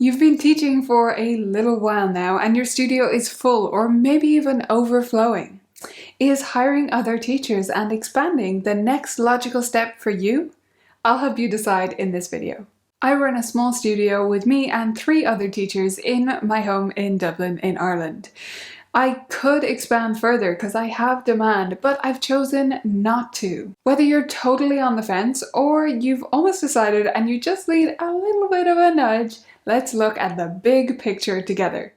You've been teaching for a little while now and your studio is full or maybe even overflowing. Is hiring other teachers and expanding the next logical step for you? I'll help you decide in this video. I run a small studio with me and 3 other teachers in my home in Dublin in Ireland. I could expand further because I have demand, but I've chosen not to. Whether you're totally on the fence or you've almost decided and you just need a little bit of a nudge, let's look at the big picture together.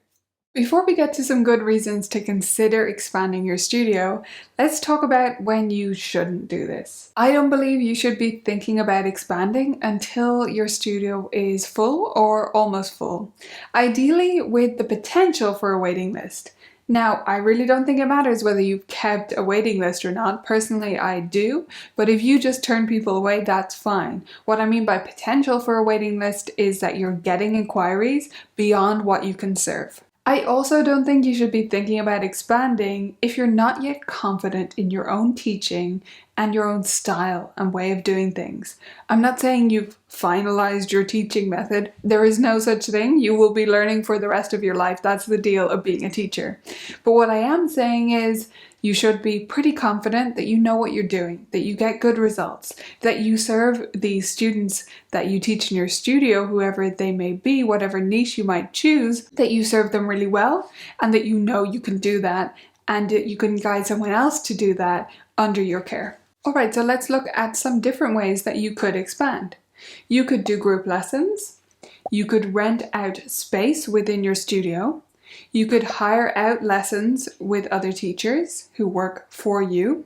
Before we get to some good reasons to consider expanding your studio, let's talk about when you shouldn't do this. I don't believe you should be thinking about expanding until your studio is full or almost full, ideally with the potential for a waiting list. Now, I really don't think it matters whether you've kept a waiting list or not. Personally, I do, but if you just turn people away, that's fine. What I mean by potential for a waiting list is that you're getting inquiries beyond what you can serve. I also don't think you should be thinking about expanding if you're not yet confident in your own teaching and your own style and way of doing things. I'm not saying you've finalized your teaching method. There is no such thing. You will be learning for the rest of your life. That's the deal of being a teacher. But what I am saying is you should be pretty confident that you know what you're doing, that you get good results, that you serve the students that you teach in your studio, whoever they may be, whatever niche you might choose, that you serve them really well, and that you know you can do that, and that you can guide someone else to do that under your care. Alright, so let's look at some different ways that you could expand. You could do group lessons, you could rent out space within your studio, you could hire out lessons with other teachers who work for you,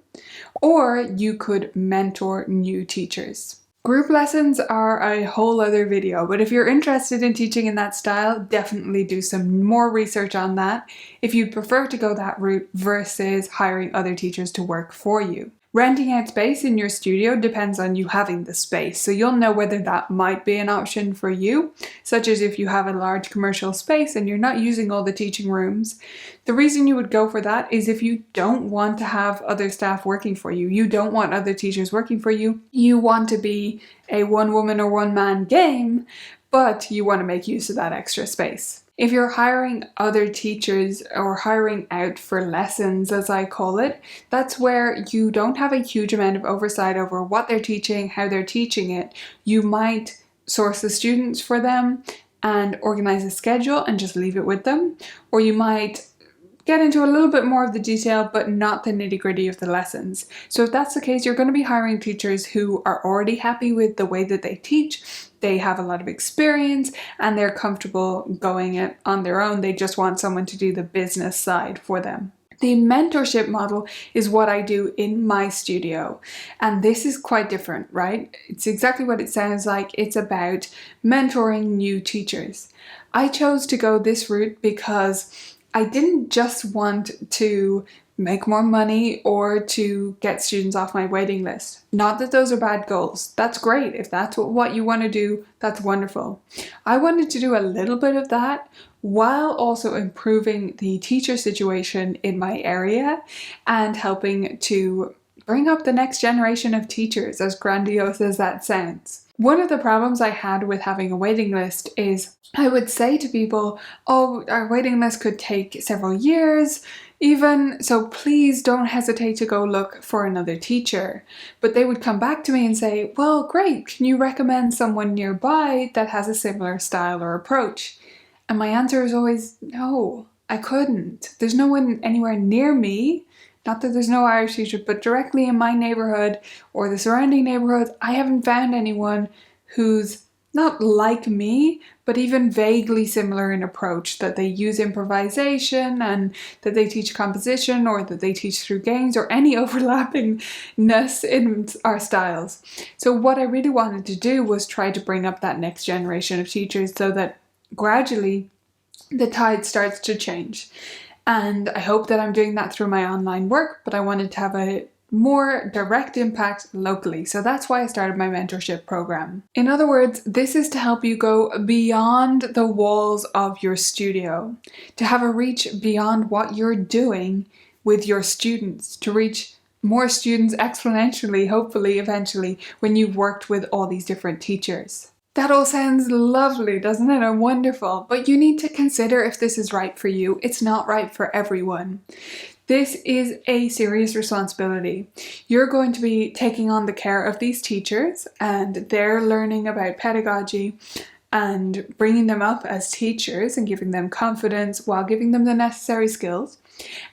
or you could mentor new teachers. Group lessons are a whole other video, but if you're interested in teaching in that style, definitely do some more research on that if you'd prefer to go that route versus hiring other teachers to work for you. Renting out space in your studio depends on you having the space, so you'll know whether that might be an option for you, such as if you have a large commercial space and you're not using all the teaching rooms. The reason you would go for that is if you don't want to have other staff working for you, you don't want other teachers working for you, you want to be a one-woman or one-man game, but you want to make use of that extra space. If you're hiring other teachers or hiring out for lessons, as I call it, that's where you don't have a huge amount of oversight over what they're teaching, how they're teaching it. You might source the students for them and organize a schedule and just leave it with them, or you might get into a little bit more of the detail, but not the nitty-gritty of the lessons. So if that's the case, you're going to be hiring teachers who are already happy with the way that they teach, they have a lot of experience, and they're comfortable going it on their own. They just want someone to do the business side for them. The mentorship model is what I do in my studio, and this is quite different, right? It's exactly what it sounds like. It's about mentoring new teachers. I chose to go this route because I didn't just want to make more money or to get students off my waiting list. Not that those are bad goals. That's great. If that's what you want to do, that's wonderful. I wanted to do a little bit of that while also improving the teacher situation in my area and helping to bring up the next generation of teachers, as grandiose as that sounds. One of the problems I had with having a waiting list is I would say to people, oh, our waiting list could take several years even, so please don't hesitate to go look for another teacher. But they would come back to me and say, well, great, can you recommend someone nearby that has a similar style or approach? And my answer is always, no, I couldn't. There's no one anywhere near me. Not that there's no Irish teacher, but directly in my neighborhood or the surrounding neighborhoods, I haven't found anyone who's not like me, but even vaguely similar in approach, that they use improvisation and that they teach composition or that they teach through games or any overlappingness in our styles. So what I really wanted to do was try to bring up that next generation of teachers so that gradually the tide starts to change. And I hope that I'm doing that through my online work, but I wanted to have a more direct impact locally. So that's why I started my mentorship program. In other words, this is to help you go beyond the walls of your studio, to have a reach beyond what you're doing with your students, to reach more students exponentially, hopefully, eventually, when you've worked with all these different teachers. That all sounds lovely, doesn't it? And wonderful. But you need to consider if this is right for you. It's not right for everyone. This is a serious responsibility. You're going to be taking on the care of these teachers, and they're learning about pedagogy and bringing them up as teachers and giving them confidence while giving them the necessary skills.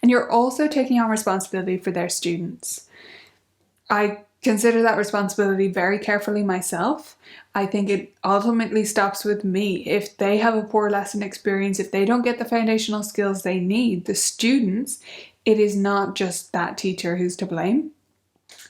And you're also taking on responsibility for their students. I consider that responsibility very carefully myself. I think it ultimately stops with me. If they have a poor lesson experience, if they don't get the foundational skills they need, the students, it is not just that teacher who's to blame.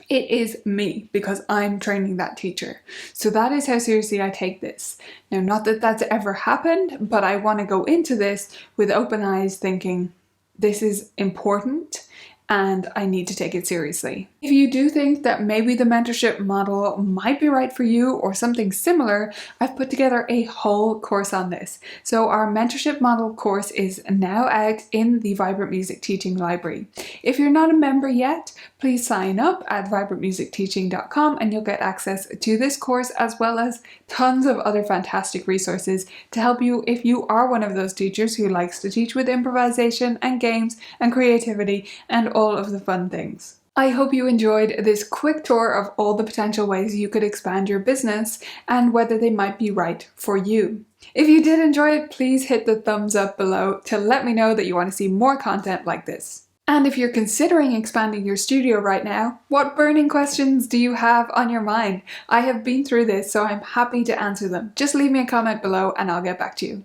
It is me, because I'm training that teacher. So that is how seriously I take this. Now, not that that's ever happened, but I want to go into this with open eyes thinking, this is important and I need to take it seriously. If you do think that maybe the mentorship model might be right for you or something similar, I've put together a whole course on this. So our mentorship model course is now out in the Vibrant Music Teaching Library. If you're not a member yet, please sign up at vibrantmusicteaching.com and you'll get access to this course as well as tons of other fantastic resources to help you if you are one of those teachers who likes to teach with improvisation and games and creativity and all of the fun things. I hope you enjoyed this quick tour of all the potential ways you could expand your business and whether they might be right for you. If you did enjoy it, please hit the thumbs up below to let me know that you want to see more content like this. And if you're considering expanding your studio right now, what burning questions do you have on your mind? I have been through this, so I'm happy to answer them. Just leave me a comment below and I'll get back to you.